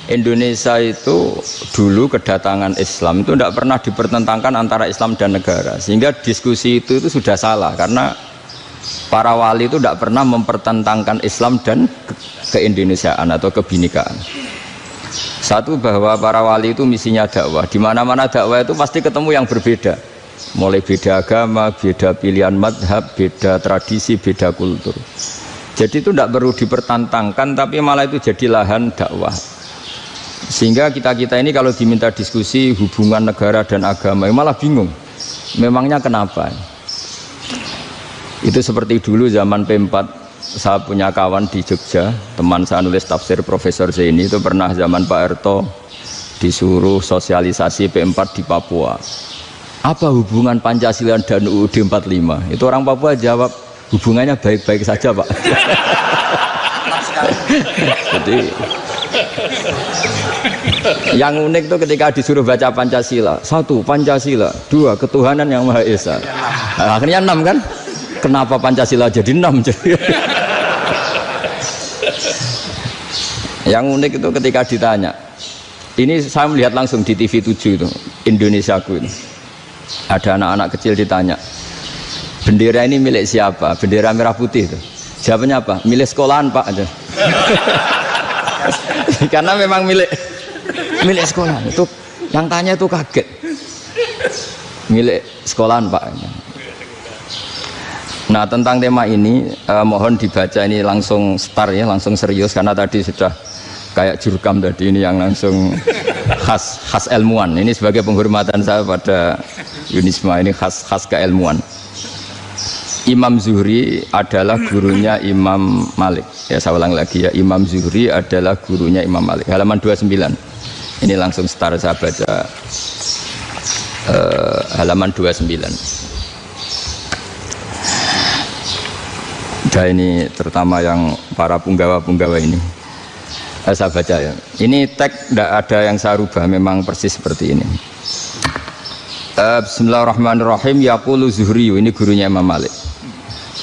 Indonesia itu dulu kedatangan Islam itu tidak pernah dipertentangkan antara Islam dan negara, sehingga diskusi itu sudah salah karena para wali itu tidak pernah mempertentangkan Islam dan keindonesiaan atau kebinekaan. Satu, bahwa para wali itu misinya dakwah, di mana-mana dakwah itu pasti ketemu yang berbeda, mulai beda agama, beda pilihan madhab, beda tradisi, beda kultur. Jadi itu tidak perlu dipertentangkan, tapi malah itu jadi lahan dakwah. Sehingga kita ini kalau diminta diskusi hubungan negara dan agama malah bingung, memangnya kenapa? Itu seperti dulu zaman P4, saya punya kawan di Jogja, teman saya nulis tafsir Profesor Zaini, itu pernah zaman Pak Harto disuruh sosialisasi P4 di Papua. Apa hubungan Pancasila dan UUD 45? Itu orang Papua jawab, hubungannya baik-baik saja Pak. Jadi yang unik itu ketika disuruh baca Pancasila, 1 Pancasila, 2 ketuhanan yang Maha Esa. Nah, akhirnya 6 kan? Kenapa Pancasila jadi 6? Yang unik itu ketika ditanya, ini saya melihat langsung di TV 7 itu, Indonesiaku itu, ada anak-anak kecil ditanya, bendera ini milik siapa? Bendera merah putih itu. Jawabannya apa? Milik sekolahan Pak. Karena memang milik sekolahan. Itu yang tanya itu kaget. Milik sekolahan Pak. Nah, tentang tema ini mohon dibaca ini langsung start ya, langsung serius, karena tadi sudah kayak jurkam tadi, ini yang langsung khas ilmuwan. Ini sebagai penghormatan saya pada Yunisma, ini khas keilmuan. Imam Zuhri adalah gurunya Imam Malik. Ya, saya ulang lagi ya, Imam Zuhri adalah gurunya Imam Malik. Halaman 29. Ini langsung start saya baca halaman 29. Dan ini terutama yang para punggawa-punggawa ini. Saya baca ya. Ini teks tidak ada yang saya rubah, memang persis seperti ini. Bismillahirrahmanirrahim. Yaqulu Zuhri, ini gurunya Imam Malik.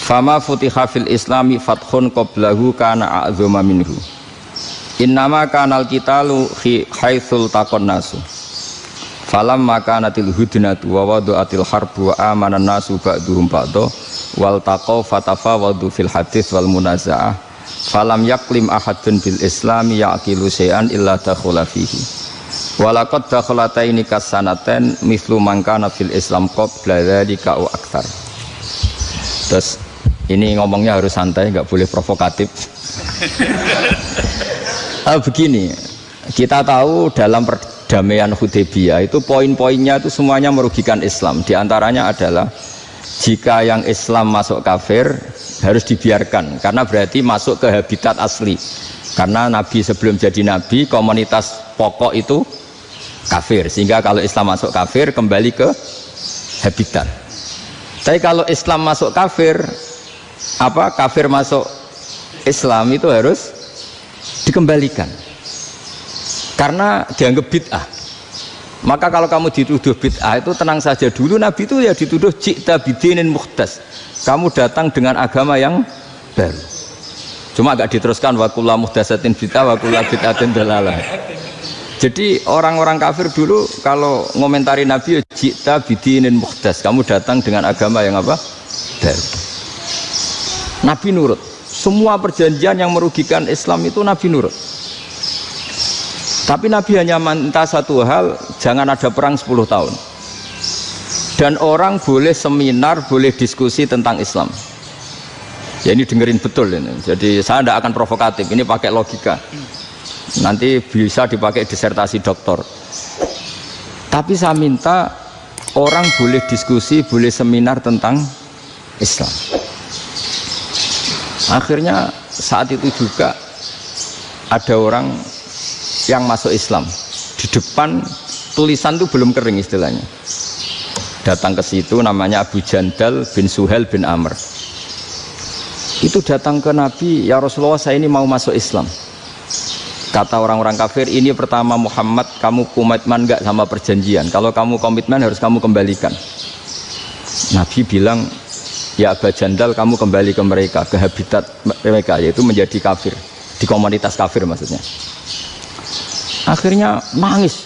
Fama futiha fil islami fathun qablahu kana a'zama minhu. Innama kanal qitalu haitsul taqon nasu. Falamma kanatil hudnatu wa wadu'atil harbu wa amana nasu ba'duhum ba'du wal taqaw fatafawadu fil hadits wal munaza'ah. Falam yaklim ahadun bil islami yaqilu syai'an illa dakhula fihi. Walaqad dakhalataini kasanaten mithlu man kana fil islam qabla dzalika wa aktsar. Terus ini ngomongnya harus santai, nggak boleh provokatif. Begini, kita tahu dalam perdamaian Hudaybiyah itu poin-poinnya itu semuanya merugikan Islam. Di antaranya adalah jika yang Islam masuk kafir harus dibiarkan, karena berarti masuk ke habitat asli. Karena Nabi sebelum jadi Nabi, komunitas pokok itu kafir, sehingga kalau Islam masuk kafir kembali ke habitat. Tapi kalau Islam masuk kafir, kafir masuk Islam itu harus dikembalikan karena dianggap bid'ah. Maka kalau kamu dituduh bid'ah itu tenang saja dulu, Nabi itu ya dituduh ji'ta bidinin muhdas, kamu datang dengan agama yang baru. Cuma agak diteruskan wa kullu muhdasatin bid'ah wa kullu bid'atin dalalah. Jadi orang-orang kafir dulu kalau ngomentari Nabi, ji'ta bidinin muhdas, kamu datang dengan agama yang apa? Baru. Nabi nurut. Semua perjanjian yang merugikan Islam itu Nabi nurut. Tapi Nabi hanya minta satu hal, jangan ada perang 10 tahun. Dan orang boleh seminar, boleh diskusi tentang Islam. Ya ini dengerin betul ini. Jadi saya tidak akan provokatif, ini pakai logika. Nanti bisa dipakai disertasi doktor. Tapi saya minta orang boleh diskusi, boleh seminar tentang Islam. Akhirnya saat itu juga ada orang yang masuk Islam. Di depan tulisan itu belum kering istilahnya. Datang ke situ, namanya Abu Jandal bin Suhail bin Amr. Itu datang ke Nabi, ya Rasulullah, saya ini mau masuk Islam. Kata orang-orang kafir, ini pertama Muhammad, kamu komitmen enggak sama perjanjian? Kalau kamu komitmen harus kamu kembalikan. Nabi bilang, ya Abu Jandal, kamu kembali ke mereka, ke habitat mereka, yaitu menjadi kafir, di komunitas kafir maksudnya. Akhirnya nangis.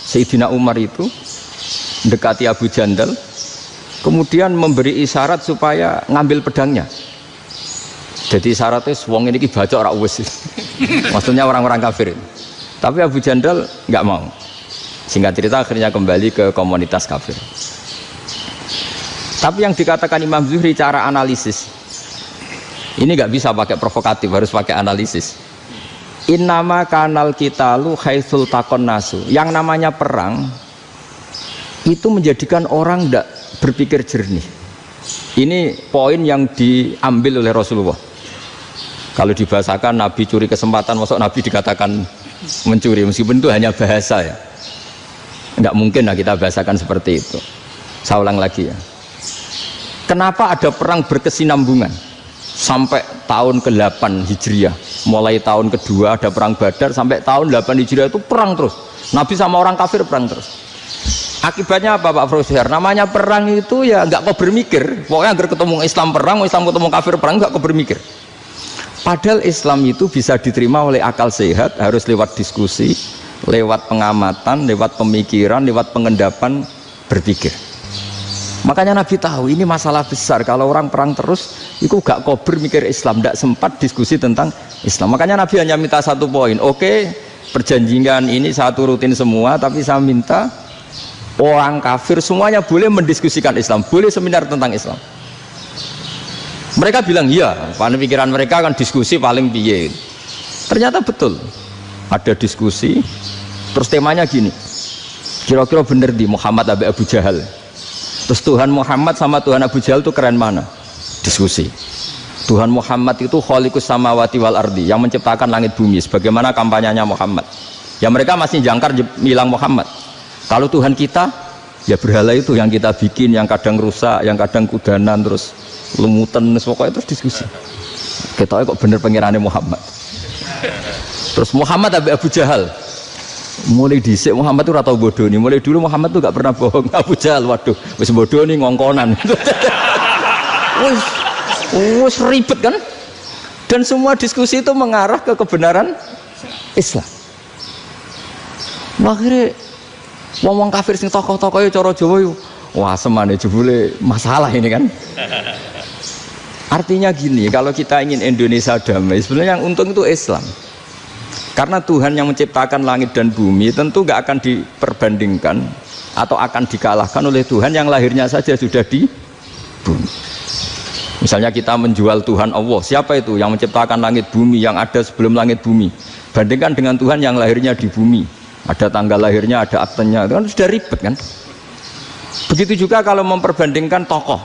Sayyidina Umar itu mendekati Abu Jandal, kemudian memberi isyarat supaya ngambil pedangnya. Jadi isyaratnya wong ini baca ora wis. Maksudnya orang-orang kafir. Tapi Abu Jandal nggak mau. Singkat cerita akhirnya kembali ke komunitas kafir. Tapi yang dikatakan Imam Zuhri cara analisis ini nggak bisa pakai provokatif, harus pakai analisis. Innama kanal qitalu haitsul taqon nasu. Yang namanya perang itu menjadikan orang tidak berpikir jernih. Ini poin yang diambil oleh Rasulullah. Kalau dibahasakan Nabi curi kesempatan, masuk Nabi dikatakan mencuri, meskipun itu hanya bahasa ya. Tidak mungkin lah kita bahasakan seperti itu. Saya ulang lagi ya. Kenapa ada perang berkesinambungan sampai tahun ke-8 Hijriah? Mulai tahun kedua ada perang Badar sampai tahun 8 Hijriah itu perang terus. Nabi sama orang kafir perang terus. Akibatnya apa Pak Profesor? Namanya perang itu ya nggak kau bermikir. Pokoknya agar ketemu Islam perang, Islam ketemu kafir perang, nggak kau bermikir. Padahal Islam itu bisa diterima oleh akal sehat, harus lewat diskusi, lewat pengamatan, lewat pemikiran, lewat pengendapan berpikir. Makanya Nabi tahu ini masalah besar. Kalau orang perang terus, itu gak kober mikir Islam, tidak sempat diskusi tentang Islam. Makanya Nabi hanya minta satu poin. Oke, perjanjian ini satu rutin semua, tapi saya minta orang kafir semuanya boleh mendiskusikan Islam, boleh seminar tentang Islam. Mereka bilang iya, pada pikiran mereka kan diskusi paling piye. Ternyata betul, ada diskusi. Terus temanya gini, kira-kira bener di Muhammad Abu Jahal. Terus Tuhan Muhammad sama Tuhan Abu Jahal itu keren mana? Diskusi. Tuhan Muhammad itu khaliqus samawati wal ardi, yang menciptakan langit bumi. Sebagaimana kampanyenya Muhammad. Ya mereka masih jangkar bilang Muhammad. Kalau Tuhan kita, ya berhala itu yang kita bikin, yang kadang rusak, yang kadang kudanan, terus lumutan, pokoknya terus diskusi. Kita kok bener pengirannya Muhammad. Terus Muhammad Abu Jahal. Mulai dhisik Muhammad itu ratau bodoh nih. Mulai dulu Muhammad tuh gak pernah bohong. Abu Jahal, waduh, wis bodoh nih ngongkonan. Wis ribet kan? Dan semua diskusi itu mengarah ke kebenaran Islam. Akhirnya wong kafir sing tokoh-tokoh cara Jawa yo, wah semane jebule masalah ini kan. Artinya gini, kalau kita ingin Indonesia damai, sebenarnya yang untung itu Islam. Karena Tuhan yang menciptakan langit dan bumi tentu gak akan diperbandingkan atau akan dikalahkan oleh Tuhan yang lahirnya saja sudah di bumi. Misalnya kita menjual Tuhan Allah, siapa itu yang menciptakan langit bumi, yang ada sebelum langit bumi, bandingkan dengan Tuhan yang lahirnya di bumi, ada tanggal lahirnya, ada aktenya, itu kan sudah ribet kan. Begitu juga kalau memperbandingkan tokoh,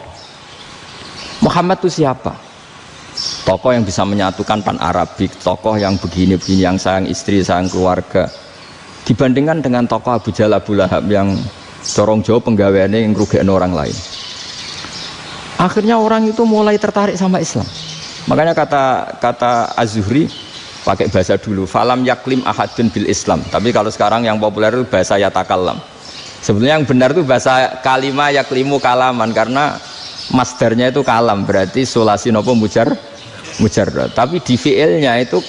Muhammad itu siapa? Tokoh yang bisa menyatukan pan Arabik, tokoh yang begini-begini, yang sayang istri, sayang keluarga, dibandingkan dengan tokoh Abu Jahal, Abu Lahab yang corong jauh penggaweannya yang ngerugikan orang lain. Akhirnya orang itu mulai tertarik sama Islam. Makanya kata Az-Zuhri pakai bahasa dulu, falam yaklim ahadun bil Islam. Tapi kalau sekarang yang populer itu bahasa yatakallam. Sebenarnya yang benar itu bahasa kalimah yaklimu kalaman, karena masdarnya itu kalam, berarti sulasi nopo mujarrad. Tapi di fiilnya itu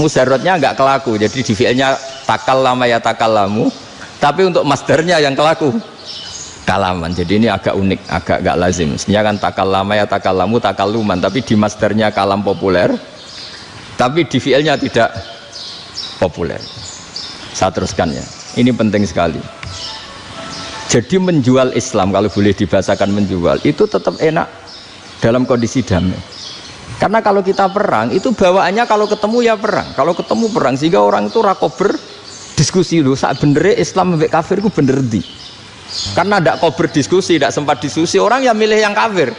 mujarradnya enggak kelaku. Jadi di fiilnya takallama yatakallamu, tapi untuk masdarnya yang kelaku kalaman. Jadi ini agak unik, agak enggak lazim. Mestinya kan takallama yatakallamu takalluman, tapi di masdarnya kalam populer, tapi di fiilnya tidak populer. Saya teruskan ya. Ini penting sekali. Jadi menjual Islam, kalau boleh dibahasakan menjual, itu tetap enak dalam kondisi damai. Karena kalau kita perang, itu bawaannya kalau ketemu ya perang. Kalau ketemu perang, sehingga orang itu rakober diskusi dulu. Saat benernya Islam sampai kafir itu bener di. Karena tidak kober diskusi, tidak sempat diskusi, orang yang milih yang kafir.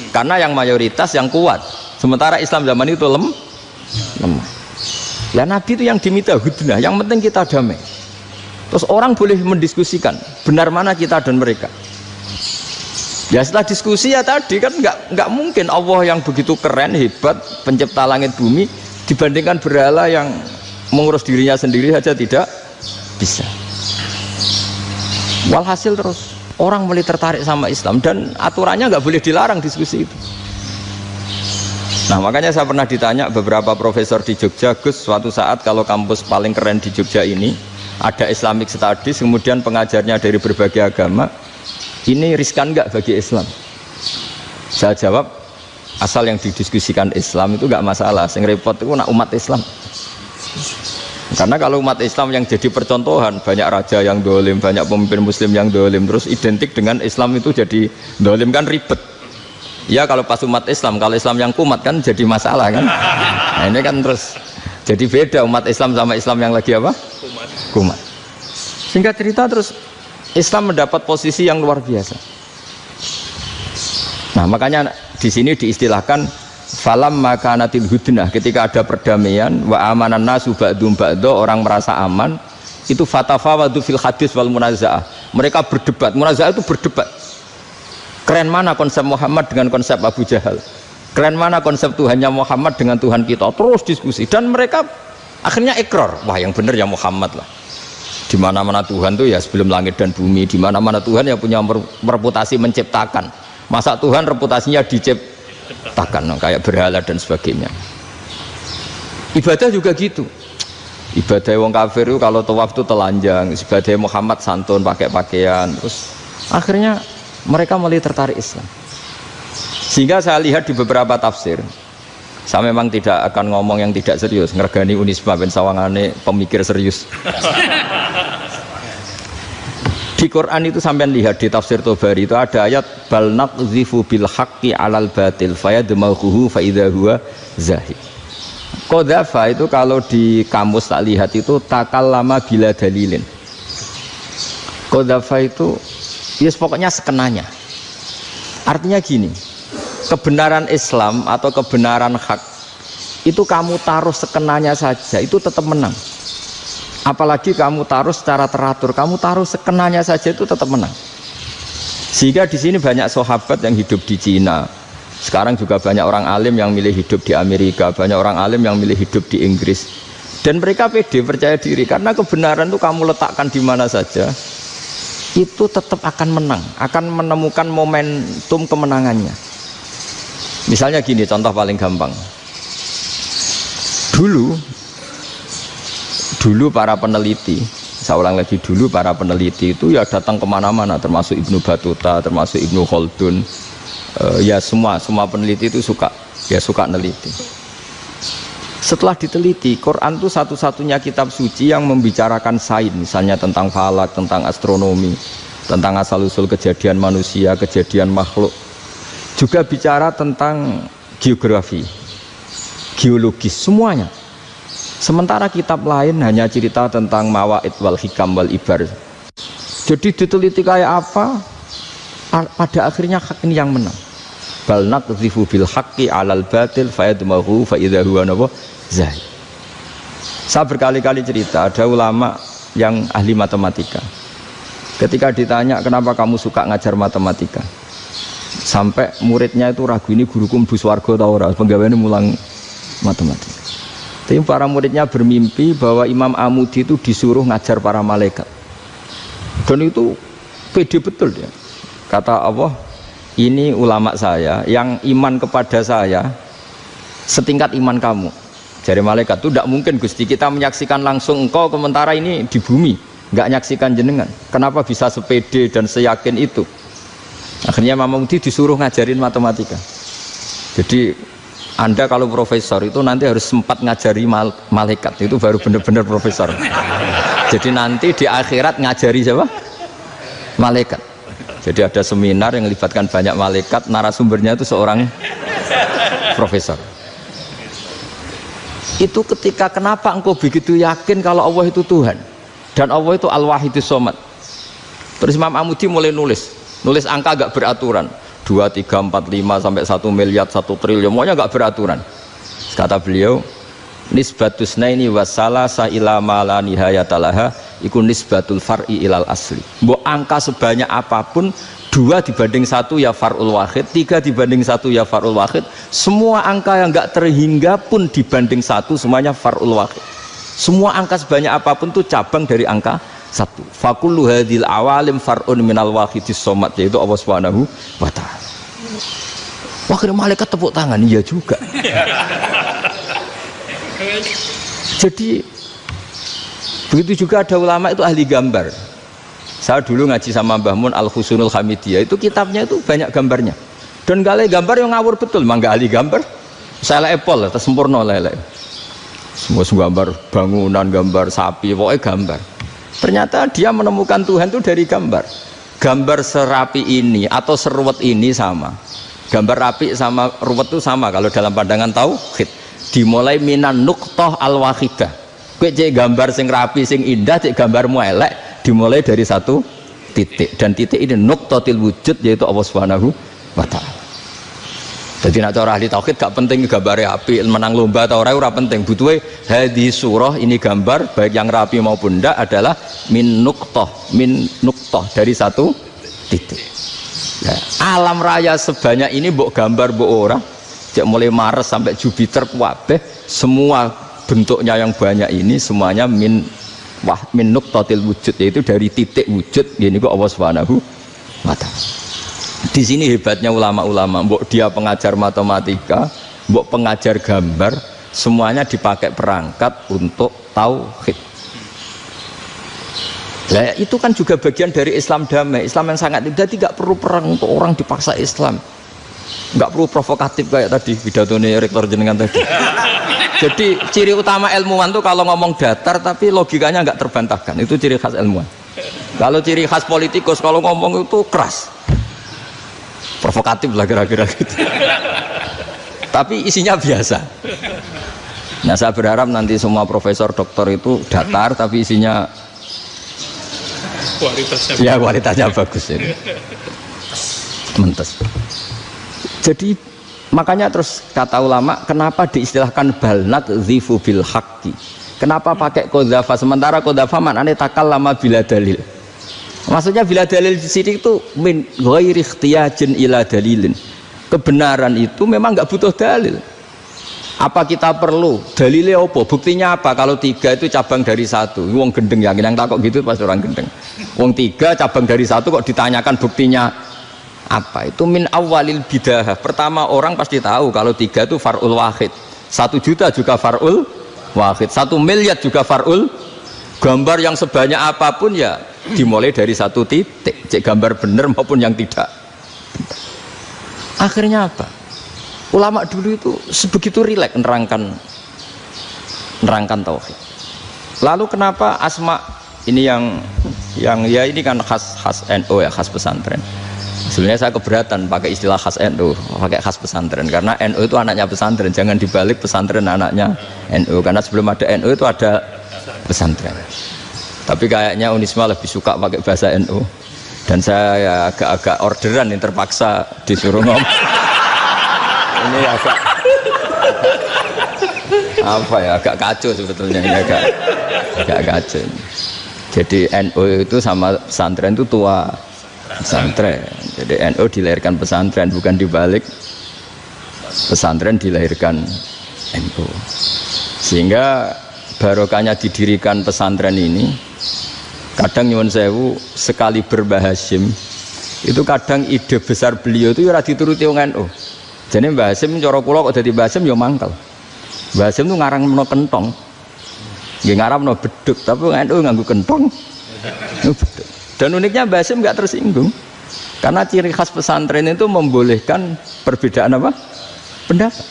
Karena yang mayoritas yang kuat. Sementara Islam zaman itu lemah. Ya Nabi itu yang diminta hudnah, yang penting kita damai. Terus orang boleh mendiskusikan benar mana kita dan mereka. Ya setelah diskusi ya tadi kan nggak mungkin Allah yang begitu keren hebat pencipta langit bumi dibandingkan berhala yang mengurus dirinya sendiri saja tidak bisa. Walhasil terus orang mulai tertarik sama Islam dan aturannya nggak boleh dilarang diskusi itu. Nah makanya saya pernah ditanya beberapa profesor di Jogja, Gus, suatu saat kalau kampus paling keren di Jogja ini ada Islamic Studies, kemudian pengajarnya dari berbagai agama, ini riskan nggak bagi Islam? Saya jawab, asal yang didiskusikan Islam itu nggak masalah, yang repot itu nak umat Islam. Karena kalau umat Islam yang jadi percontohan, banyak raja yang dolim, banyak pemimpin muslim yang dolim, terus identik dengan Islam itu jadi dolim, kan ribet. Ya kalau pas umat Islam, kalau Islam yang kumat kan jadi masalah kan. Nah ini kan terus jadi beda umat Islam sama Islam yang lagi apa? Kumat. Singkat cerita terus Islam mendapat posisi yang luar biasa. Nah makanya di sini diistilahkan falam makanatil hudnah, ketika ada perdamaian wa amanan nasu ba'dum ba'do, orang merasa aman, itu fatafawadu fil hadis wal munazaah. Mereka berdebat, munazaah itu berdebat. Keren mana konsep Muhammad dengan konsep Abu Jahal, keren mana konsep Tuhannya Muhammad dengan Tuhan kita, terus diskusi dan mereka akhirnya ikrar, wah yang benar ya Muhammad lah. Di mana-mana Tuhan tuh ya sebelum langit dan bumi, di mana-mana Tuhan yang punya reputasi menciptakan. Masa Tuhan reputasinya diciptakan, kayak berhala dan sebagainya. Ibadah juga gitu. Ibadah wong kafir itu kalau tawaf itu telanjang, ibadah Muhammad santun pakai pakaian, terus akhirnya mereka mulai tertarik Islam. Sehingga saya lihat di beberapa tafsir, saya memang tidak akan ngomong yang tidak serius, ngergani Unisba ben sawangane pemikir serius. Di Quran itu sampean lihat di tafsir Tobari itu ada ayat bal naqzifu bil haqqi 'alal batil fayadmaghuhu fa idza huwa zahid. Qadzafa itu kalau di kamus tak lihat itu takallama bila dalilin. Qadzafa itu yes, pokoknya sekenanya. Artinya gini, kebenaran Islam atau kebenaran hak itu kamu taruh sekenanya saja itu tetap menang. Apalagi kamu taruh secara teratur, kamu taruh sekenanya saja itu tetap menang. Sehingga di sini banyak sahabat yang hidup di Cina. Sekarang juga banyak orang alim yang milih hidup di Amerika, banyak orang alim yang milih hidup di Inggris. Dan mereka pede, percaya diri karena kebenaran itu kamu letakkan di mana saja, itu tetap akan menang, akan menemukan momentum kemenangannya. Misalnya gini, contoh paling gampang. Dulu para peneliti, saya ulang lagi, dulu para peneliti itu ya datang kemana-mana, termasuk Ibnu Battuta, termasuk Ibnu Khaldun, ya semua peneliti itu suka neliti. Setelah diteliti, Quran itu satu-satunya kitab suci yang membicarakan sains, misalnya tentang falak, tentang astronomi, tentang asal-usul kejadian manusia, kejadian makhluk. Juga bicara tentang geografi, geologis, semuanya. Sementara kitab lain hanya cerita tentang mawaid wal hikam wal ibar. Jadi diteliti kayak apa, pada akhirnya hak ini yang menang. Bal naqdhifu bil haqqi 'alal batil fayadmaghu fa idza huwa zahid. Saya berkali-kali cerita, ada ulama yang ahli matematika. Ketika ditanya kenapa kamu suka ngajar matematika, sampai muridnya itu ragu, ini guruku mlebu swarga ta ora, penggaweane mulang matematika. Tapi para muridnya bermimpi bahwa Imam Amudi itu disuruh ngajar para malaikat. Dan itu pede betul dia. Kata Allah, ini ulama saya yang iman kepada saya setingkat iman kamu. Jadi malaikat itu tidak mungkin Gusti, kita menyaksikan langsung engkau, sementara ini di bumi nggak nyaksikan jenengan. Kenapa bisa sepede dan seyakin itu? Akhirnya Imam Amudi disuruh ngajarin matematika. Jadi Anda kalau profesor itu nanti harus sempat ngajari malaikat, itu baru benar-benar profesor. Jadi nanti di akhirat ngajari siapa? Malaikat. Jadi ada seminar yang melibatkan banyak malaikat, narasumbernya itu seorang profesor. Itu ketika kenapa engkau begitu yakin kalau Allah itu Tuhan dan Allah itu Al-Wahidus Shomad. Terus Imam Amudi mulai nulis angka agak beraturan, 2, 3, 4, 5 sampai 1 miliar, 1 triliun, semuanya enggak beraturan. Kata beliau, nisbatus naini wasalasa ila ma la nihayatalaha iku nisbatul far'i ilal asli. Mbok angka sebanyak apapun, 2 dibanding 1 ya far'ul wahid, 3 dibanding 1 ya far'ul wahid. Semua angka yang enggak terhingga pun dibanding 1 semuanya far'ul wahid. Semua angka sebanyak apapun itu cabang dari angka 1. Fakullu hadhil awalim far'un minal wahidis shomad, yaitu Allah Subhanahu wa ta'ala. Akhirnya malaikat tepuk tangan, iya juga. Jadi begitu juga ada ulama itu ahli gambar. Saya dulu ngaji sama Mbah Mun Al-Husunul Hamidiyah, itu kitabnya itu banyak gambarnya. Dan gale gambar yang ngawur betul, mangga ahli gambar. Saya lepol, terus sempurna lele. Semua gambar bangunan, gambar sapi, pokoknya gambar. Ternyata dia menemukan Tuhan itu dari gambar. Gambar serapi ini atau seruwet ini sama. Gambar rapi sama ruwet itu sama kalau dalam pandangan tauhid. Dimulai minan nuqtah al-wahidah. Kowe cek gambar sing rapi sing indah, cek gambarmu elek, dimulai dari satu titik. Dan titik ini nuqtatil wujud, yaitu Allah Subhanahu wa taala. Jadi nak cara ahli tauhid gak penting gambarnya api, menang lomba atau ora penting. Butuhe hadis surah ini gambar baik yang rapi maupun ndak adalah min nuqtah dari satu titik. Nah, alam raya sebanyak ini mbok gambar mbok ora, cek mulai Mars sampai Jupiter kabeh semua bentuknya yang banyak ini semuanya min nuqtatil wujud, yaitu dari titik wujud. Gini kok Allah Subhanahu wa taala. Di sini hebatnya ulama-ulama, mbok dia pengajar matematika, mbok pengajar gambar, semuanya dipakai perangkat untuk tauhid. Nah, itu kan juga bagian dari Islam damai, Islam yang sangat jadi tidak perlu perang untuk orang dipaksa Islam, nggak perlu provokatif kayak tadi pidatonya rektor jenengan tadi. Jadi ciri utama ilmuwan tuh kalau ngomong datar tapi logikanya nggak terbantahkan, itu ciri khas ilmuwan. Kalau ciri khas politikus kalau ngomong itu keras, provokatif lah kira-kira gitu. Tapi isinya biasa. Nah, saya berharap nanti semua profesor doktor itu datar tapi isinya kualitasnya bagus ini. Mentes. Jadi makanya terus kata ulama, kenapa diistilahkan balnat zifu bil haqqi? Kenapa pakai qadzafa sementara qadzafa maknanya takallama bila dalil? Maksudnya bila dalil di sini itu min ghairi ikhtiyajin ila dalilin. Kebenaran itu memang nggak butuh dalil. Apa kita perlu dalilnya apa? Buktinya apa? Kalau tiga itu cabang dari satu. Wong gendeng yang takut gitu pasti orang gendeng. Wong tiga cabang dari satu kok ditanyakan buktinya apa? Itu min awalil bidah. Pertama orang pasti tahu kalau tiga itu far'ul wahid. 1 juta juga far'ul wahid. 1 miliar juga far'ul. Gambar yang sebanyak apapun ya dimulai dari satu titik. Cek gambar benar maupun yang tidak. Akhirnya apa? Ulama dulu itu sebegitu rileks nerangkan tauhid. Lalu kenapa asma ini yang ya ini kan khas NU ya, khas pesantren. Sebenarnya saya keberatan pakai istilah khas NU, pakai khas pesantren karena NU itu anaknya pesantren, jangan dibalik pesantren anaknya NU, karena sebelum ada NU itu ada pesantren. Tapi kayaknya Unisma lebih suka pakai bahasa NU dan saya ya agak orderan yang terpaksa disuruh ngomong. Ini agak apa ya, agak kacau sebetulnya ini, agak kacau. Jadi NU itu sama pesantren itu tua pesantren. Jadi NU dilahirkan pesantren, bukan dibalik pesantren dilahirkan NU. Sehingga barokahnya didirikan pesantren ini, kadang nyuwun sewu sekali Mbah Hasyim itu kadang ide besar beliau itu ora dituruti wong NU. Jadi Mbah Hasyim cara kula kok dadi Mbah Hasyim ya mangkel. Mbah Hasyim itu ngarangno kentong. Nggih ngaramno beduk, tapi NU nganggo kentong. Beduk. Dan uniknya Mbah Hasyim enggak tersinggung. Karena ciri khas pesantren itu membolehkan perbedaan apa? Pendapat.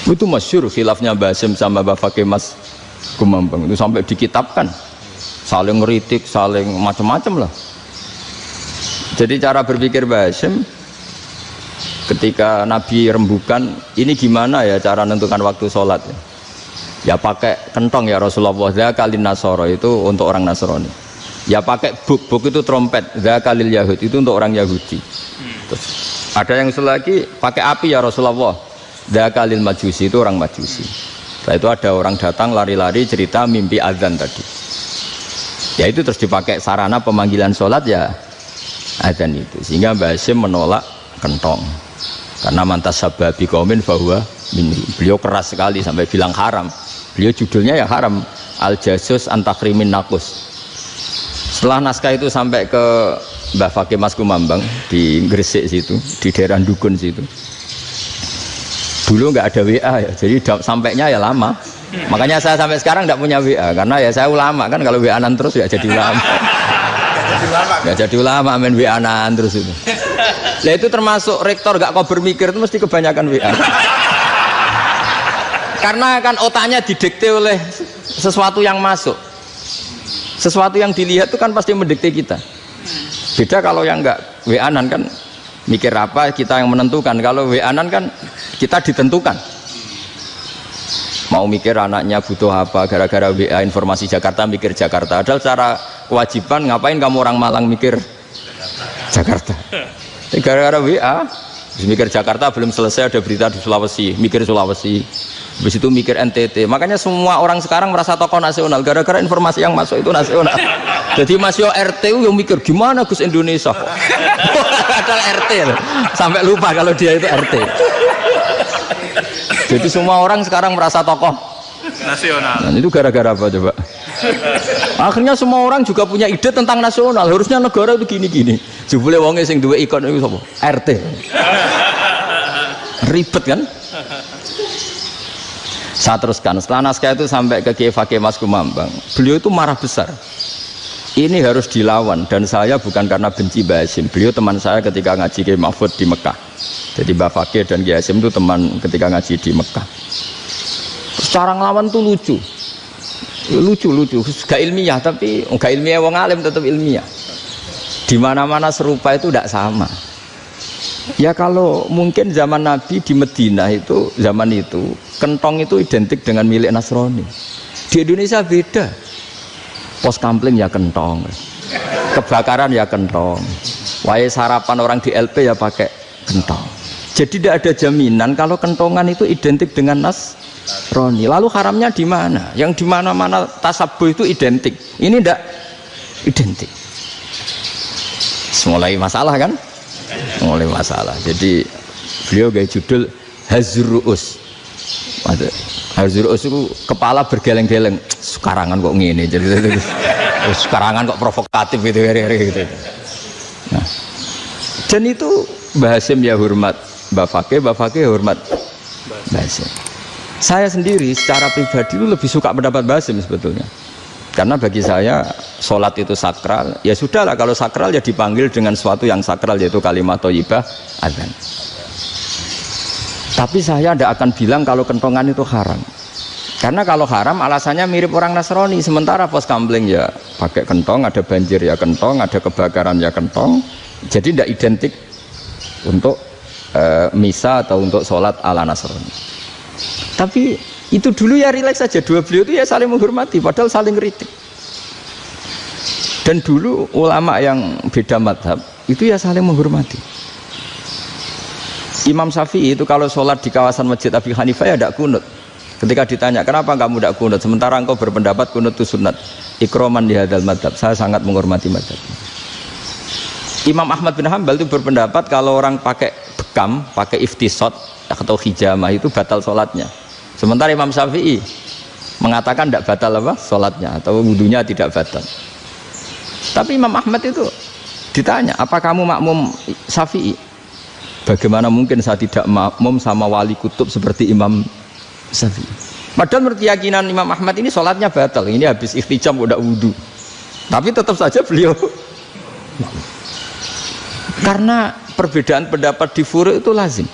Itu masyhur khilafnya Mbah Hasyim sama Mbah Fakih Mas Kumambang itu sampai dikitabkan. Saling ngeritik, saling macam-macam lah. Jadi cara berpikir Mbah Hasyim ketika Nabi rembukan, ini gimana ya cara menentukan waktu sholat ya? Ya pakai kentong ya Rasulullah, zakalin nasoro itu untuk orang Nasrani. Ya pakai buk itu trompet, zakalil Yahud itu untuk orang Yahudi. Terus ada yang lagi pakai api ya Rasulullah, zakalil Majusi itu orang Majusi. Setelah itu ada orang datang lari-lari cerita mimpi azan tadi. Ya itu terus dipakai sarana pemanggilan sholat ya azan itu. Sehingga Mbah Hasyim menolak kentong. Karena mantas sababi kaumin bahwa beliau keras sekali sampai bilang haram. Beliau judulnya ya haram, al jasus antakrimin nakus. Setelah naskah itu sampai ke Mbah Fakih Mas Kumambang di Gresik situ, di daerah Dukun situ. Dulu nggak ada WA ya, jadi sampainya ya lama. Makanya saya sampai sekarang nggak punya WA karena ya saya ulama kan, kalau WA-an terus ya jadi ulama. Nggak jadi ulama main WA-an terus itu. Nah itu termasuk rektor nggak kober mikir itu mesti kebanyakan WA. Karena kan otaknya didikte oleh sesuatu yang masuk, sesuatu yang dilihat itu kan pasti mendikte kita. Beda kalau yang nggak WA-an kan mikir apa kita yang menentukan. Kalau WA-an kan kita ditentukan. Mau mikir anaknya butuh apa, gara-gara WA informasi Jakarta mikir Jakarta. Padahal secara kewajiban ngapain kamu orang Malang mikir Jakarta? Gara-gara WA mikir Jakarta belum selesai ada berita di Sulawesi, mikir Sulawesi. Habis itu mikir NTT. Makanya semua orang sekarang merasa tokoh nasional gara-gara informasi yang masuk itu nasional. Jadi Masio RT yang mikir gimana Gus Indonesia. Padahal RT loh. Sampai lupa kalau dia itu RT. Jadi semua orang sekarang merasa tokoh nasional. Dan itu gara-gara apa coba? Akhirnya semua orang juga punya ide tentang nasional. Harusnya negara itu gini-gini. Jebule wonge sing duwe ikon itu sapa? RT. Ribet kan? Saya teruskan, setelah naskah itu sampai ke Kiai Fakih Mas Kumambang, beliau itu marah besar. Ini harus dilawan, dan saya bukan karena benci Mbah Hasyim. Beliau teman saya ketika ngaji Kiai Mahfud di Mekah. Jadi Mbah Fakih dan Kiai Hasyim itu teman ketika ngaji di Mekah. Secara ngelawan tuh lucu, gak ilmiah, tapi gak ilmiah wong alim tetap ilmiah. Di mana-mana serupa itu tidak sama. Ya kalau mungkin zaman Nabi di Medina itu, zaman itu kentong itu identik dengan milik Nasrani. Di Indonesia beda. Pos kampling ya kentong, kebakaran ya kentong, wae sarapan orang di LP ya pakai kentong. Jadi tidak ada jaminan kalau kentongan itu identik dengan Nasrani. Lalu haramnya di mana? Yang di mana-mana tasabuh itu identik. Ini tidak identik. Mulai masalah kan? Mulai masalah. Jadi beliau gaya judul Hazruus. Hazruus itu kepala bergeleng-geleng. Sekarangan kok ngene. Jadi sekarangan kok provokatif gitu gitu. Nah, dan itu Mbah Hasyim ya hormat Mbah Fakih hormat Mbah Hasyim. Saya sendiri secara pribadi itu lebih suka pendapat Mbah Hasyim sebetulnya. Karena bagi saya sholat itu sakral, ya sudahlah kalau sakral ya dipanggil dengan sesuatu yang sakral yaitu kalimat thayyibah adzan. Tapi saya tidak akan bilang kalau kentongan itu haram. Karena kalau haram alasannya mirip orang Nasrani, sementara pos kampling ya pakai kentong, ada banjir ya kentong, ada kebakaran ya kentong. Jadi tidak identik untuk misa atau untuk sholat ala Nasrani. Tapi itu dulu ya rileks saja, dua beliau itu ya saling menghormati padahal saling kritik. Dan dulu ulama yang beda madhab itu ya saling menghormati. Imam Syafi'i itu kalau sholat di kawasan Masjid Abi Hanifah ya tidak kunut. Ketika ditanya kenapa kamu tidak kunut sementara engkau berpendapat kunut itu sunat, ikroman di hadal madhab, saya sangat menghormati madhab. Imam Ahmad bin Hanbal itu berpendapat kalau orang pakai bekam, pakai iftisot atau hijamah itu batal sholatnya. Sementara Imam Syafi'i mengatakan tidak batal apa sholatnya atau wudunya tidak batal. Tapi Imam Ahmad itu ditanya, apa kamu makmum Syafi'i? Bagaimana mungkin saya tidak makmum sama wali kutub seperti Imam Syafi'i? Padahal menurut keyakinan Imam Ahmad ini sholatnya batal. Ini habis ikhtijam udah wudu. Tapi tetap saja beliau karena perbedaan pendapat di furu' itu lazim.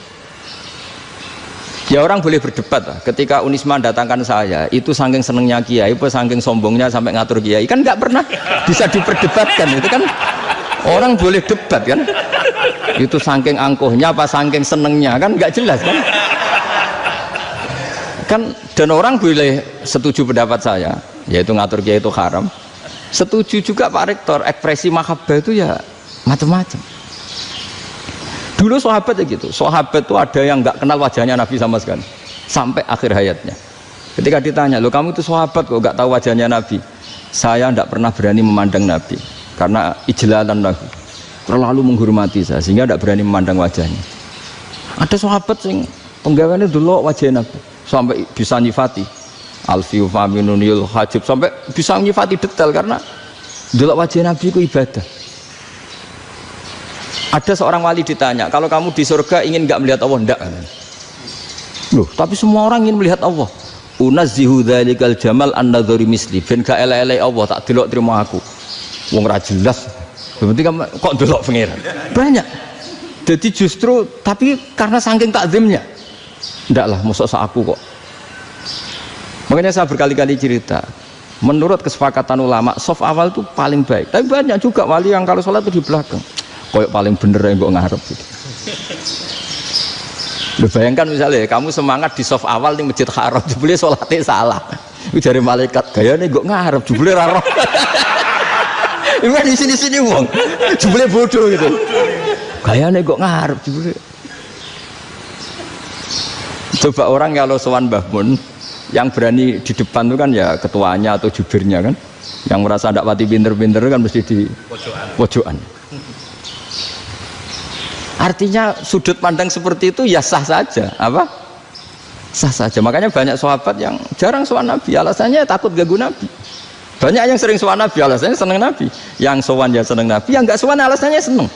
Ya orang boleh berdebat lah. Ketika Unisma datangkan saya, itu saking senengnya kiai, apa saking sombongnya sampai ngatur kiai, kan nggak pernah bisa diperdebatkan. Itu kan orang boleh debat kan? Itu saking angkuhnya, apa saking senengnya kan nggak jelas kan? Kan dan orang boleh setuju pendapat saya, yaitu ngatur kiai itu haram. Setuju juga Pak Rektor, ekspresi mahabbah itu ya macam-macam. Dulu sahabat ya gitu, sahabat itu ada yang nggak kenal wajahnya Nabi sama sekali sampai akhir hayatnya. Ketika ditanya, lo kamu itu sahabat kok nggak tahu wajahnya Nabi? Saya tidak pernah berani memandang Nabi karena ijlalan Nabi, terlalu menghormati saya sehingga tidak berani memandang wajahnya. Ada sahabat yang penggawaannya dulu wajah Nabi sampai bisa nyifati alfiu faminunil hajib, sampai bisa nyifati detail karena dulu wajah Nabi itu ibadah. Ada seorang wali ditanya, kalau kamu di surga ingin nggak melihat Allah? Enggak. Loh, tapi semua orang ingin melihat Allah. Unazzihu dzalikal jamal an-nadhari misli. Ben gak elek-elek Allah tak delok terima aku. Wong ra jelas. Berarti kamu kok delok pangeran. Banyak. Jadi justru tapi karena saking takzimnya. Enggak lah, mosok sak aku kok. Makanya saya berkali-kali cerita. Menurut kesepakatan ulama, soft awal itu paling baik. Tapi banyak juga wali yang kalau sholat itu di belakang. Koyok paling bener yang kok ngarep gitu. Bayangkan misalnya kamu semangat di soft awal di Masjid Haram, jebule sholatnya salah. Itu dari malaikat gayane kok ngarep, jebule ra roh. Iku di sini-sini wong. Jebule bodoh gitu. Gayane kok ngarep jebule. Coba orang kalau sowan Mbah Mun yang berani di depan itu kan ya ketuanya atau jubirnya kan, yang merasa tidak pati pinter-pinter kan mesti di pojokan. Artinya sudut pandang seperti itu ya sah saja, apa? Sah saja. Makanya banyak sahabat yang jarang sowan Nabi, alasannya takut ganggu Nabi. Banyak yang sering sowan Nabi, alasannya seneng Nabi. Yang sowan ya seneng Nabi, yang nggak sowan alasannya seneng.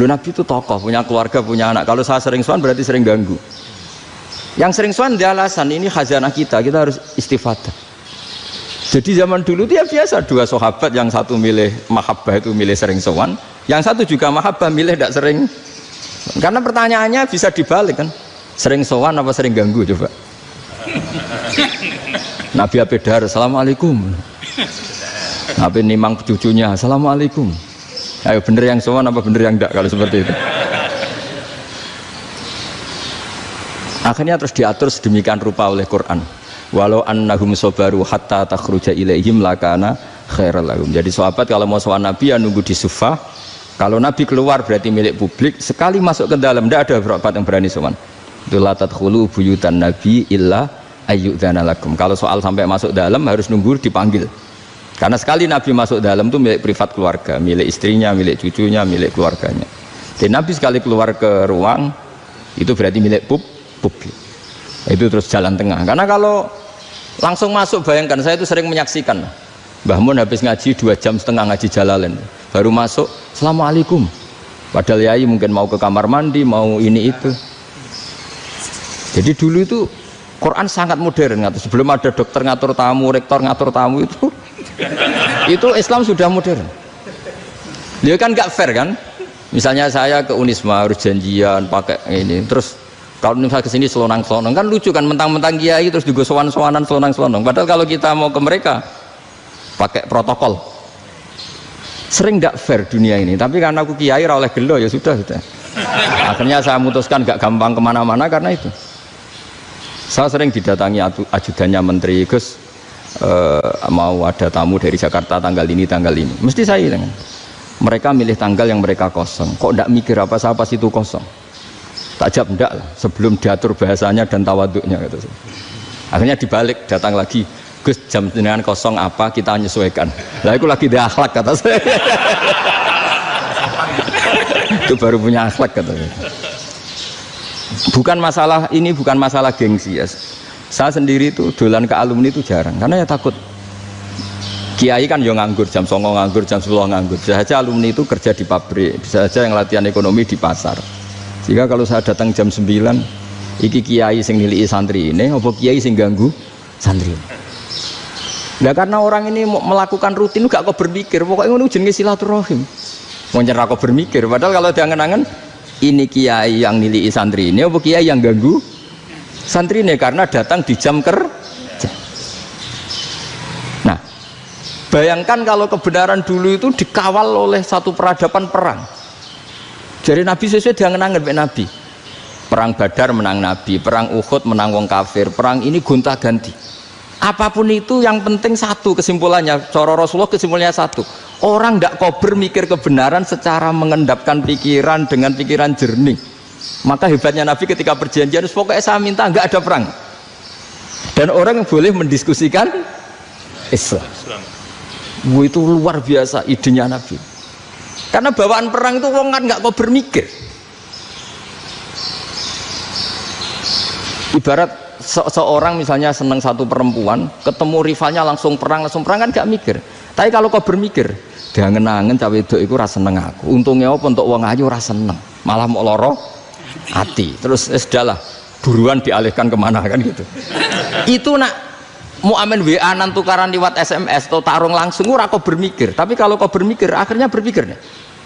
Loh, Nabi itu tokoh, punya keluarga, punya anak. Kalau saya sering sowan berarti sering ganggu. Yang sering sowan dia alasan ini khazanah kita harus istifadah. Jadi zaman dulu dia biasa dua sahabat, yang satu milih mahabbah itu milih sering sowan, yang satu juga mahabbah milih tidak sering. Karena pertanyaannya bisa dibalik kan, sering sowan apa sering ganggu coba. Nabi Abedar, assalamualaikum. Nabi nimang cucunya, assalamualaikum. Ayo bener yang sowan apa bener yang enggak kalau seperti itu. Akhirnya terus diatur sedemikian rupa oleh Quran. Walau annahum sabaru hatta takhruja ilaihim lakana khairal lahum. Jadi sahabat kalau mau sowan Nabi ya nunggu di sufah. Kalau Nabi keluar berarti milik publik. Sekali masuk ke dalam tidak ada sahabat yang berani sowan. La tadkhulu buyutan Nabi illa ayyudzana lakum. Kalau soal sampai masuk dalam harus nunggu dipanggil. Karena sekali Nabi masuk dalam itu milik privat keluarga, milik istrinya, milik cucunya, milik keluarganya. Jadi Nabi sekali keluar ke ruang itu berarti milik publik. Itu terus jalan tengah. Karena kalau langsung masuk, bayangkan saya itu sering menyaksikan Mbah Mun habis ngaji 2,5 jam ngaji Jalalain, baru masuk assalamualaikum, padahal yai mungkin mau ke kamar mandi, mau ini itu. Jadi dulu itu Quran sangat modern, sebelum ada dokter ngatur tamu, rektor ngatur tamu itu Islam sudah modern. Dia kan gak fair kan, misalnya saya ke Unisma harus janjian pakai ini, terus kalau misalnya kesini selonang-selonang kan lucu kan, mentang-mentang kiai terus juga sowan-sowanan selonang-selonang. Padahal kalau kita mau ke mereka pakai protokol. Sering tidak fair dunia ini. Tapi karena aku kiai ra oleh gelo ya sudah. Akhirnya saya memutuskan gak gampang kemana-mana karena itu. Saya sering didatangi ajudannya menteri, Gus mau ada tamu dari Jakarta tanggal ini. Mesti saya dengan mereka milih tanggal yang mereka kosong. Kok tidak mikir apa saya pas itu kosong? Tak jawab enggak lah, sebelum diatur bahasanya dan tawaduknya gitu. Akhirnya dibalik, datang lagi, Gus jam dengan kosong apa kita menyesuaikan. Lah itu lagi dia akhlak kata saya. Itu baru punya akhlak kata saya. Bukan masalah ini, bukan masalah gengsi ya. Saya sendiri itu dolan ke alumni itu jarang, karena ya takut. Kiai kan yo nganggur, jam 09.00 nganggur, jam 10 nganggur. Bisa saja alumni itu kerja di pabrik, bisa saja yang latihan ekonomi di pasar. Jika kalau saya datang jam 9, iki kiai sing nilai santri ini, apa kiai sing ganggu santri? Nah karena orang ini melakukan rutin, gak kok berpikir, pokoknya ini jenis silaturahim. Mau nyerah kok berpikir, padahal kalau diangan-angan, ini kiai yang nilai santri ini, apa kiai yang ganggu santri ini karena datang di jam kerja. Nah, bayangkan kalau kebenaran dulu itu dikawal oleh satu peradaban perang. Jadi Nabi sesuai diangen-angen Nabi. Perang Badar menang Nabi, perang Uhud menang wong kafir, perang ini gonta-ganti. Apapun itu yang penting satu kesimpulannya, cara Rasulullah kesimpulannya satu. Orang tidak kober mikir kebenaran secara mengendapkan pikiran dengan pikiran jernih. Maka hebatnya Nabi ketika perjanjian, pokoknya saya minta nggak ada perang. Dan orang yang boleh mendiskusikan Islam. Itu luar biasa idenya Nabi. Karena bawaan perang itu wong kan nggak kok bermikir. Ibarat seorang misalnya senang satu perempuan, ketemu rivalnya langsung perang kan nggak mikir. Tapi kalau kau bermikir, Diangen-angen cawe wedok iku ora seneng aku. Untungnya apa untuk wong ayu ora seneng, malah mau loro hati. Terus sudahlah, buruan dialihkan kemana kan gitu. Itu nak mau amen WA nan tukaran lewat SMS atau tarung langsung ora kok bermikir. Tapi kalau kau bermikir, akhirnya berpikir nih.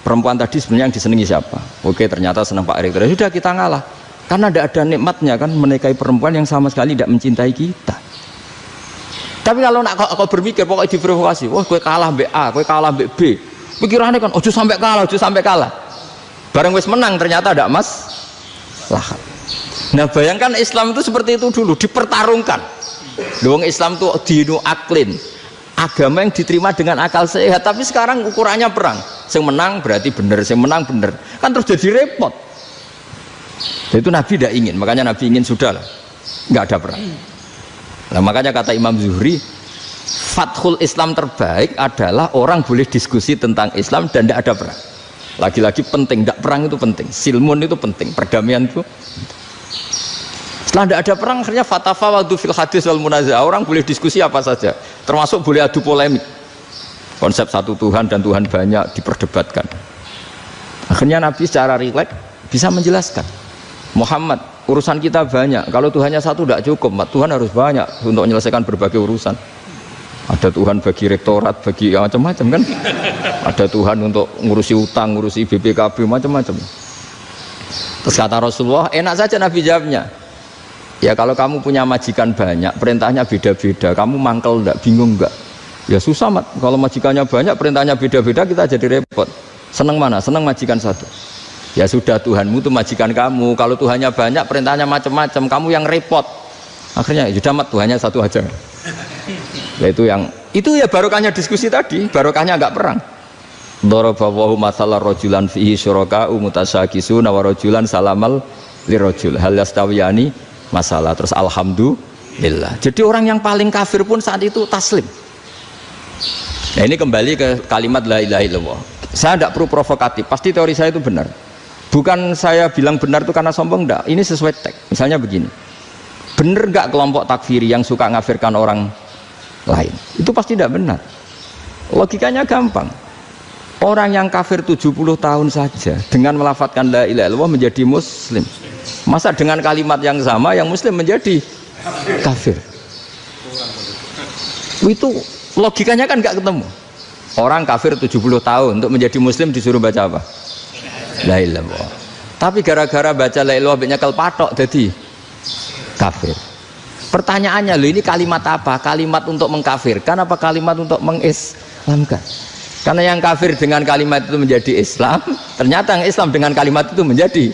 Perempuan tadi sebenarnya yang disenangi siapa? Oke, ternyata senang Pak Erik. Sudah kita ngalah. Karena tidak ada nikmatnya kan menikahi perempuan yang sama sekali tidak mencintai kita. Tapi kalau nak kau berpikir pokoknya diprovokasi, wah gue kalah mbak A, gue kalah mbak B. Pikirannya kan, ojo sampai kalah, ojo sampai kalah. Bareng wis menang ternyata ada lah. Nah bayangkan Islam itu seperti itu dulu, dipertarungkan. Doang Islam itu dinu aklin, agama yang diterima dengan akal sehat. Tapi sekarang ukurannya perang. Yang menang berarti benar, yang menang benar. Kan terus jadi repot. Itu Nabi tidak ingin, makanya Nabi ingin sudah lah, nggak ada perang. Nah makanya kata Imam Zuhri, fathul Islam terbaik adalah orang boleh diskusi tentang Islam dan tidak ada perang. Lagi-lagi penting, tidak perang itu penting, silmun itu penting, perdamaian itu. Setelah tidak ada perang, akhirnya fatafawadu fil hadis wal munazah, orang boleh diskusi apa saja, termasuk boleh adu polemik. Konsep satu Tuhan dan Tuhan banyak diperdebatkan. Akhirnya Nabi secara rileks bisa menjelaskan, Muhammad, urusan kita banyak, kalau Tuhannya satu tidak cukup, Tuhan harus banyak untuk menyelesaikan berbagai urusan. Ada Tuhan bagi rektorat, bagi macam-macam kan. Ada Tuhan untuk ngurusi utang, ngurusi BPKB, macam-macam. Terus kata Rasulullah, enak saja Nabi jawabnya, ya kalau kamu punya majikan banyak, perintahnya beda-beda, kamu mangkel enggak, bingung enggak? Ya susah mat, kalau majikannya banyak, perintahnya beda-beda, kita jadi repot. Seneng mana? Seneng majikan satu. Ya sudah, Tuhanmu itu majikan kamu, kalau Tuhannya banyak perintahnya macam-macam, kamu yang repot. Akhirnya sudah mat, Tuhannya satu aja. Nah, itu ya barokahnya diskusi tadi, barokahnya enggak perang. Daraballahu mathalan rajulan fihi syuraka'u mutasyakisuna wa rajulan salamal lirajul hal yastawiyani masalah. Terus alhamdulillah. Jadi orang yang paling kafir pun saat itu taslim. Nah ini kembali ke kalimat la ilaha illallah. Saya tidak perlu provokatif, pasti teori saya itu benar. Bukan saya bilang benar itu karena sombong, enggak. Ini sesuai teks. Misalnya begini, benar enggak kelompok takfiri yang suka ngafirkan orang lain? Itu pasti tidak benar. Logikanya gampang. Orang yang kafir 70 tahun saja dengan melafadzkan la ilaha illallah menjadi muslim. Masa dengan kalimat yang sama yang muslim menjadi kafir? Itu logikanya kan enggak ketemu. Orang kafir 70 tahun untuk menjadi muslim disuruh baca apa? La ilaha illallah. Tapi gara-gara baca la ilaha illallah nyekel patok jadi kafir. Pertanyaannya, loh ini kalimat apa? Kalimat untuk mengkafirkan apa kalimat untuk mengislamkan? Karena yang kafir dengan kalimat itu menjadi Islam, ternyata yang Islam dengan kalimat itu menjadi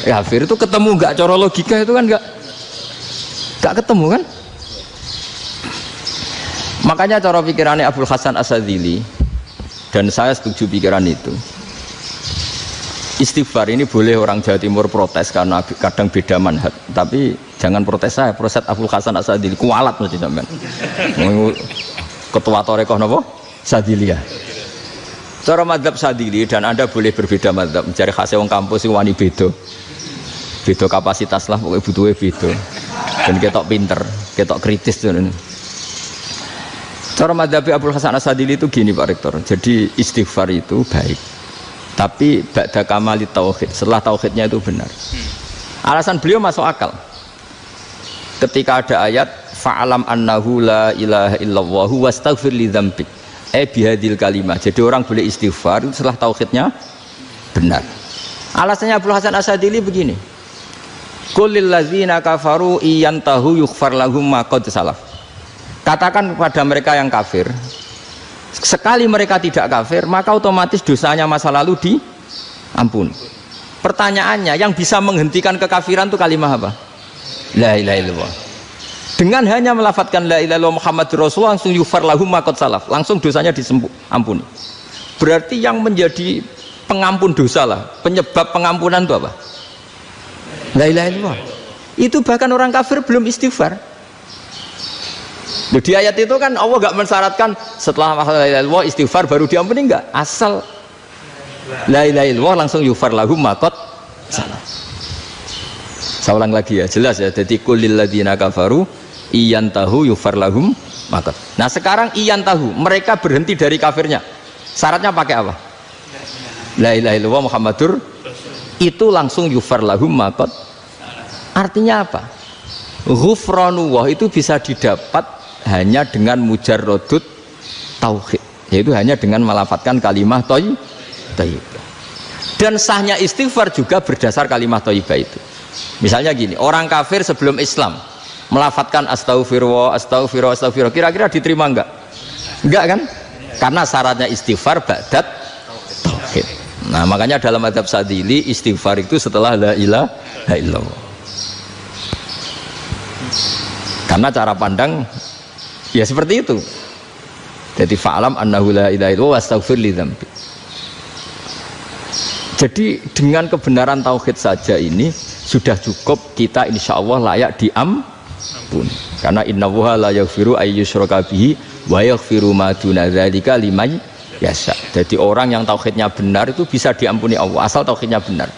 kafir. Itu ketemu enggak cara logika itu kan enggak ketemu kan? Makanya cara pikirannya Abdul Hasan As-Sadzili, dan saya setuju pikiran itu. Istighfar ini boleh orang Jawa Timur protes karena kadang beda manhaj, tapi jangan protes saya, protes Abdul Hasan As-Sadzili kualat mesti sampean. Ketua Torekoh napa? Sadziliyah. Cara madzhab Sadzili, dan Anda boleh berbeda madzhab, mencari khasnya wong kampus itu wani beda. Beda kapasitas lah, pokoknya butuhnya beda. Dan ketok pinter, ketok kritis tuh. Cara madzhab Abdul Hasan As-Sadzili itu gini Pak Rektor. Jadi istighfar itu baik, tapi ba'da kamali tauhid, setelah tauhidnya itu benar. Alasan beliau masuk akal. Ketika ada ayat fa'alam annahu la ilaha illallah wastaghfir li dzambik. Bihadil kalimah. Jadi orang boleh istighfar itu setelah tauhidnya benar. Alasannya Abdul Hasan As-Sadzili begini. Qul lil ladzina kafaru iyantahu yughfar lahum ma qad salaf. Katakan kepada mereka yang kafir, sekali mereka tidak kafir, maka otomatis dosanya masa lalu diampuni. Pertanyaannya, yang bisa menghentikan kekafiran itu kalimat apa? La ilaha illallah. Dengan hanya melafadzkan la ilaha illallah Muhammadur Rasulullah, langsung yughfar lahum ma qad salaf, langsung dosanya diampuni. Berarti yang menjadi pengampun dosa lah, penyebab pengampunan itu apa? La ilaha illallah. Itu bahkan orang kafir belum istighfar. Di ayat itu kan Allah gak mensyaratkan setelah la ilaha illallah istighfar baru diampuni, enggak. Asal la ilaha illallah langsung yughfar lahum ma qad salaf. Saya ulang lagi ya, jelas ya. Jadi kulil ladzina kafaru iyantahu yughfar lahum ma qad. Nah sekarang iyantahu, mereka berhenti dari kafirnya. Syaratnya pakai apa? La ilaha illallah Muhammadur, itu langsung yufar lahum maqad. Artinya apa? Ghufranullah itu bisa didapat hanya dengan mujarrodut tauhid, yaitu hanya dengan melafadzkan kalimah thayyibah. Dan sahnya istighfar juga berdasar kalimah thayyibah itu. Misalnya gini, orang kafir sebelum Islam melafadzkan astaghfirullah, astaghfirullah, astaghfirullah, kira-kira diterima enggak? Enggak kan? Karena syaratnya istighfar ba'dat tauhid. Nah, makanya dalam mazhab Sadzili istighfar itu setelah la ilaha illallah. Karena cara pandang ya seperti itu. Jadi fa'lam annahu la ilaha illallah wastaghfir li dzambi. Jadi dengan kebenaran tauhid saja ini sudah cukup kita insya Allah layak diampuni. Karena innallaha la yaghfiru ayyusyraka bihi wa yaghfiru ma duna dzalika liman yasha. Jadi orang yang tauhidnya benar itu bisa diampuni Allah asal tauhidnya benar.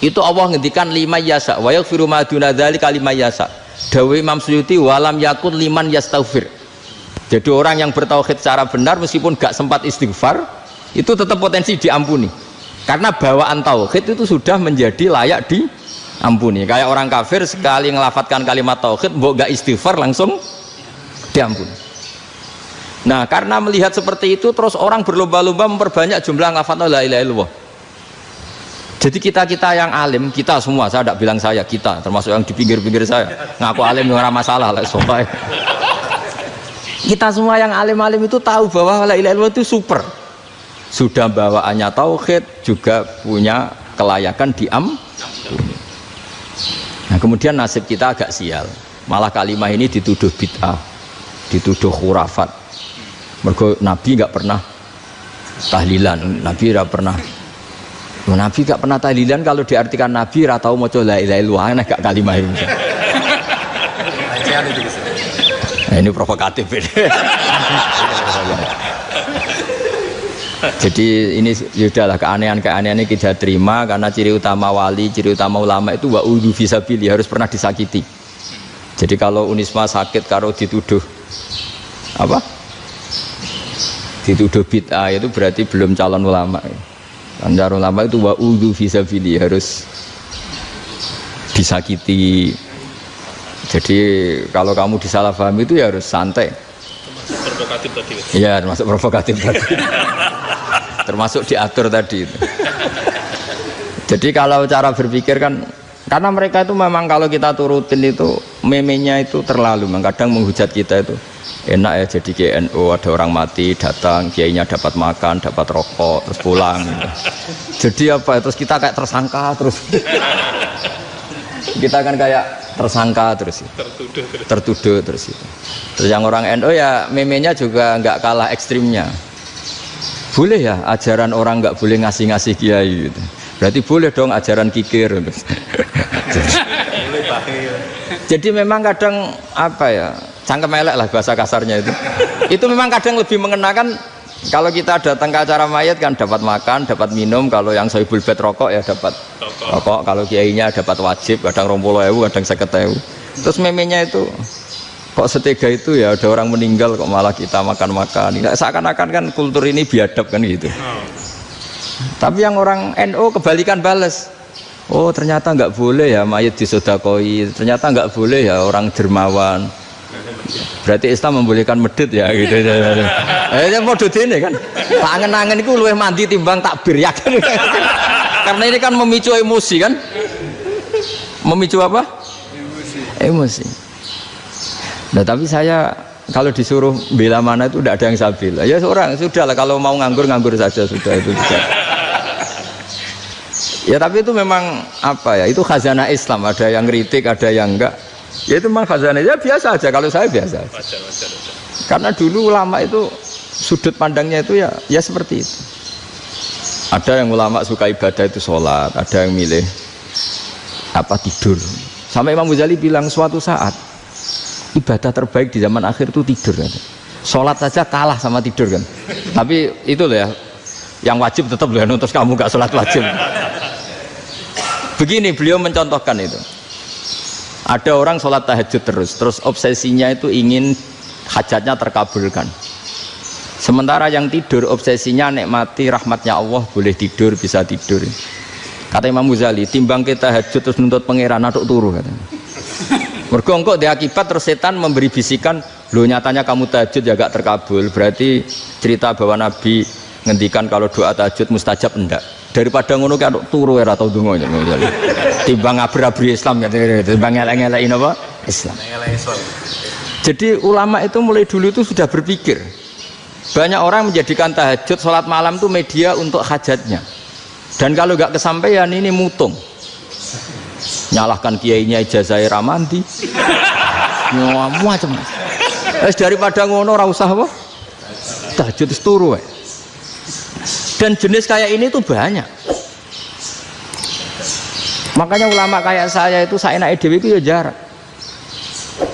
Itu Allah ngendikan liman yasha wa yaghfiru ma duna dzalika liman yasha. Dawe Imam Suyuti walam yakun liman yastaghfir. Jadi orang yang bertauhid secara benar meskipun gak sempat istighfar itu tetap potensi diampuni. Karena bawaan tauhid itu sudah menjadi layak diampuni. Kayak orang kafir sekali ngelafadzkan kalimat tauhid mbok gak istighfar langsung diampuni. Nah, karena melihat seperti itu terus orang berlomba-lomba memperbanyak jumlah ngelafadz la ilaha illallah. Jadi kita yang alim, kita semua, saya tidak bilang saya, kita termasuk yang di pinggir-pinggir saya ngaku alim orang masalah lah soalnya. Kita semua yang alim-alim itu tahu bahwa la ilaha illallah itu super. Sudah bawaannya tauhid, juga punya kelayakan diampuni. Nah, kemudian nasib kita agak sial. Malah kalimah ini dituduh bid'ah, dituduh khurafat. Mergo Nabi nggak pernah tahlilan, Nabi nggak pernah. Nabi gak pernah tahlilan, kalau diartikan Nabi ra tau maca la ilaha illallah nek gak kalimah itu. Nah, ini provokatif ini. Jadi ini sudahlah keanehan-keanehan ini kita terima karena ciri utama wali, ciri utama ulama itu wa udhu fisabilillah, harus pernah disakiti. Jadi kalau Unisma sakit karo dituduh apa? Dituduh bid'ah itu berarti belum calon ulama. Anjar ulama itu wa'udhu fisabilillah, harus disakiti. Jadi kalau kamu disalahpahami itu ya harus santai. Provokatif tadi. Iya, termasuk provokatif tadi. Termasuk diatur tadi itu. Jadi kalau cara berpikir kan, karena mereka itu memang kalau kita turutin itu memenya itu terlalu, kadang menghujat kita itu. Enak ya jadi GNU, ada orang mati datang, kiainya dapat makan, dapat rokok, terus pulang gitu. Jadi apa, terus kita kayak tersangka terus. Kita kan kayak tersangka terus, tertuduh terus itu. Terus yang orang NU ya memenya juga nggak kalah ekstrimnya. Boleh ya ajaran orang nggak boleh ngasih-ngasih kiai gitu. Berarti boleh dong ajaran kikir gitu. Jadi memang kadang apa ya, cangkem elek lah bahasa kasarnya itu. Itu memang kadang lebih mengenakan. Kalau kita datang ke acara mayat kan dapat makan, dapat minum. Kalau yang sohibul bed rokok ya dapat rokok. Kalau kiainya dapat wajib, kadang 20.000, kadang 50.000. Terus memenya itu kok setega itu ya, ada orang meninggal kok malah kita makan-makan. Seakan-akan kan kultur ini biadab kan gitu. Tapi yang orang NU kebalikan bales. Oh ternyata nggak boleh ya mayat disodakoi, ternyata nggak boleh ya orang dermawan. Berarti Islam membolehkan medit ya gitu. Ya modus ini kan. Angen-angen itu luwih mandi timbang takbir ya kan. Karena ini kan memicu emosi kan. Memicu apa? Emosi. Nah tapi saya kalau disuruh bela mana itu tidak ada yang saya bela. Ya seorang sudah lah, kalau mau nganggur saja sudah itu juga. Ya tapi itu memang apa ya, itu khazanah Islam, ada yang kritik, ada yang enggak. Ya itu memang khazanah, ya biasa aja, kalau saya biasa aja. Wajar. Karena dulu ulama itu sudut pandangnya itu ya seperti itu. Ada yang ulama suka ibadah itu sholat, ada yang milih apa tidur. Sampai Imam Ghazali bilang suatu saat ibadah terbaik di zaman akhir itu tidur kan. Sholat saja kalah sama tidur kan. Tapi itu loh ya, yang wajib tetap loh, terus kamu gak sholat wajib. Begini beliau mencontohkan itu. Ada orang sholat tahajud terus obsesinya itu ingin hajatnya terkabulkan. Sementara yang tidur obsesinya nikmati rahmatnya Allah, boleh tidur, bisa tidur. Kata Imam Ghazali, timbang kita tahajud terus nuntut pangeran atuk turu katanya. Mergo engko dia akibat terus setan memberi bisikan, "Lho nyatanya kamu tahajud ya gak terkabul." Berarti cerita bahwa Nabi ngendikan kalau doa tahajud mustajab enggak. Daripada ngono ki atuk turu ora tau ndonga ya Ghazali. Timbang abri-abri Islam ya, timbang elek-elekin apa? Islam. Jadi ulama itu mulai dulu itu sudah berpikir. Banyak orang menjadikan tahajud, sholat malam itu media untuk hajatnya. Dan kalau nggak kesampaian ini mutung. Nyalahkan kiainya ijazah ramandi. Macam. Daripada ngono ora usah apa? Tahajud turu. Dan jenis kayak ini tuh banyak. Makanya ulama kayak saya itu saenake dhewe itu ya jarak.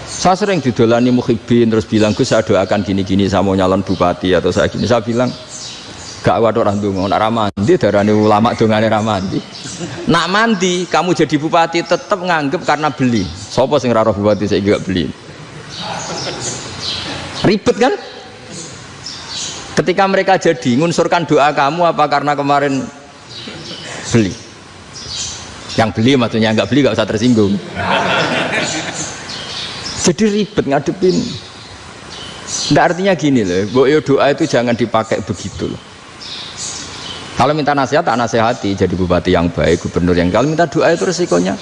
Saya sering didolani muhibbin terus bilang, "Gus, saya doakan gini-gini, saya mau nyalon bupati atau saya gini." Saya bilang, "Gak waduh orang dongo, nak ramandi darani ulama dongane ramandi. Nak mandi kamu jadi bupati tetap nganggep karena beli. Sopo sing ora roh bupati saya gak beli." Ribet kan? Ketika mereka jadi ngunsurkan doa kamu apa karena kemarin beli? Yang beli maksudnya, nggak beli nggak usah tersinggung. Jadi ribet ngadepin. Nggak, artinya gini loh, boyo doa itu jangan dipakai begitu loh. Kalau minta nasihat, tak nasihati jadi bupati yang baik, gubernur yang. Kalau minta doa itu resikonya.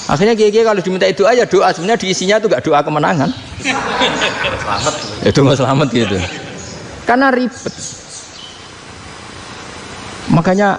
Akhirnya gigi kalau diminta doa ya doa, sebenarnya diisinya itu nggak doa kemenangan. Selamat. Itu nggak selamat gitu. Karena ribet. Makanya